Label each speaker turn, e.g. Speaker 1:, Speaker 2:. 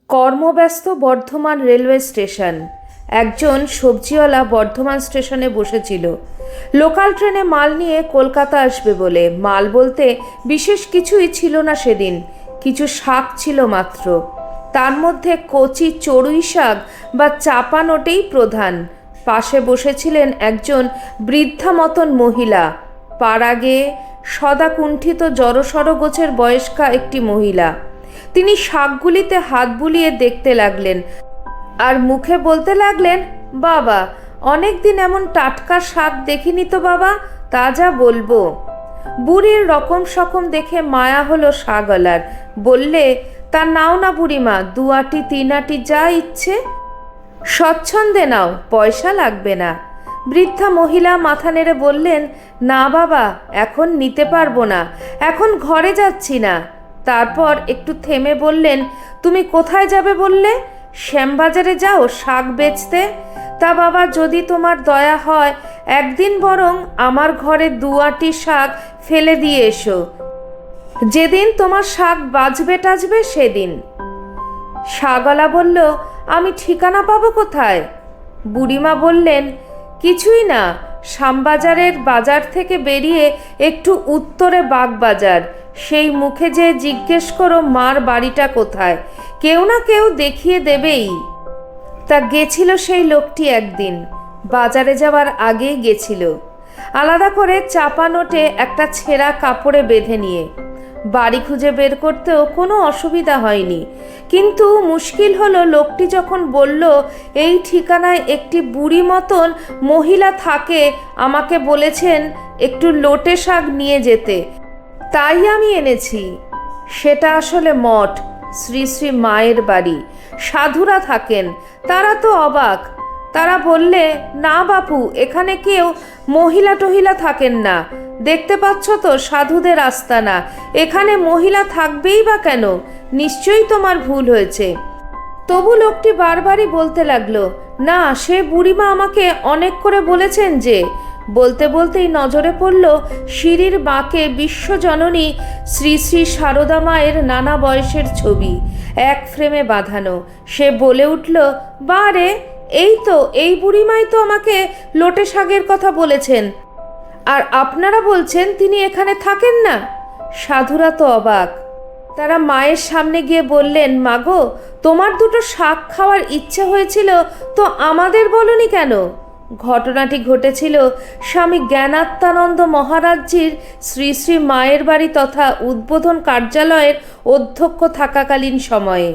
Speaker 1: কর্মব্যস্ত Bardhaman railway station. একজন সবজিওয়ালা বর্ধমান স্টেশনে বসেছিল লোকাল ট্রেনে মাল নিয়ে কলকাতা আসবে বলে। মাল বলতে বিশেষ কিছুই ছিল না সেদিন, কিছু শাক ছিল মাত্র। তার মধ্যে কচি চড়ুই শাক বা চাপানোটেই প্রধান। পাশে বসেছিলেন একজন বৃদ্ধা মতন মহিলা, পাড়া গেয়ে সদা কুণ্ঠিত জড়সড় গোছের বয়স্কা একটি মহিলা। তিনি শাকগুলিতে হাত বুলিয়ে দেখতে লাগলেন আর মুখে বলতে লাগলেন, বাবা, অনেক দিন এমন টাটকা শাক দেখিনি তো বাবা, তা যা বলবো। বুড়ির রকম সকম দেখে মায়া হলো শাকওয়ালার। বললে, তা নাও না বুড়িমা, 2 আটি 3 আটি যা ইচ্ছে স্বচ্ছন্দে নাও, পয়সা লাগবে না। বৃদ্ধা মহিলা মাথা নেড়ে বললেন, না বাবা, এখন নিতে পারবো না, এখন ঘরে যাচ্ছি না। তারপর একটু থেমে বললেন, তুমি কোথায় যাবে বললে? শ্যামবাজারে যাও শাক বেচতে? তা বাবা, যদি তোমার দয়া হয় একদিন বরং আমার ঘরে 2 আটি শাক ফেলে দিয়ে এসো, যেদিন তোমার শাক বাজবে টাজবে সেদিন। শাকওয়ালা বলল, আমি ঠিকানা পাবো কোথায়? বুড়িমা বললেন, কিছুই না, শ্যামবাজারের বাজার থেকে বেরিয়ে একটু উত্তরে বাগবাজার, সেই মুখে যে জিজ্ঞেস করো মার বাড়িটা কোথায়, কেউ না কেউ দেখিয়ে দেবেই। তা গেছিল সেই লোকটি একদিন, বাজারে যাওয়ার আগেই গেছিল, আলাদা করে চাপা নোটে একটা ছেঁড়া কাপড়ে বেঁধে নিয়ে। বাড়ি খুঁজে বের করতেও কোনো অসুবিধা হয়নি, কিন্তু মুশকিল হলো লোকটি যখন বলল এই ঠিকানায় একটি বুড়ি মতন মহিলা থাকে, আমাকে বলেছেন একটু লোটে শাক নিয়ে যেতে, তাই আমি এনেছি। সেটা আসলে মঠ, শ্রী শ্রী মায়ের বাড়ি, সাধুরা থাকেন। তারা তো অবাক। তারা বললে, না বাপু, এখানে কেউ মহিলা টহিলা থাকেন না, দেখতে পাচ্ছ তো সাধুদের আস্তানা, এখানে মহিলা থাকবেই বা কেন? নিশ্চয়ই তোমার ভুল হয়েছে। তবু লোকটি বারবারই বলতে লাগলো, না, সে বুড়িমা আমাকে অনেক করে বলেছেন যে। বলতে বলতেই নজরে পড়ল সিঁড়ির বাঁকে বিশ্বজননী শ্রী শ্রী সারদা মায়ের নানা বয়সের ছবি এক ফ্রেমে বাঁধানো। সে বলে উঠল, বারে, এই তো, এই বুড়িমাই তো আমাকে লোটে শাকের কথা বলেছেন, আর আপনারা বলছেন তিনি এখানে থাকেন না। সাধুরা তো অবাক। তারা মায়ের সামনে গিয়ে বললেন, মাগো, তোমার 2টো শাক খাওয়ার ইচ্ছে হয়েছিল তো আমাদের বলনি কেন? ঘটনাটি ঘটেছিল স্বামী জ্ঞানাত্মানন্দ মহারাজজির শ্রী শ্রী মায়ের বাড়ি তথা উদ্বোধন কার্যালয়ের অধ্যক্ষ থাকাকালীন সময়ে।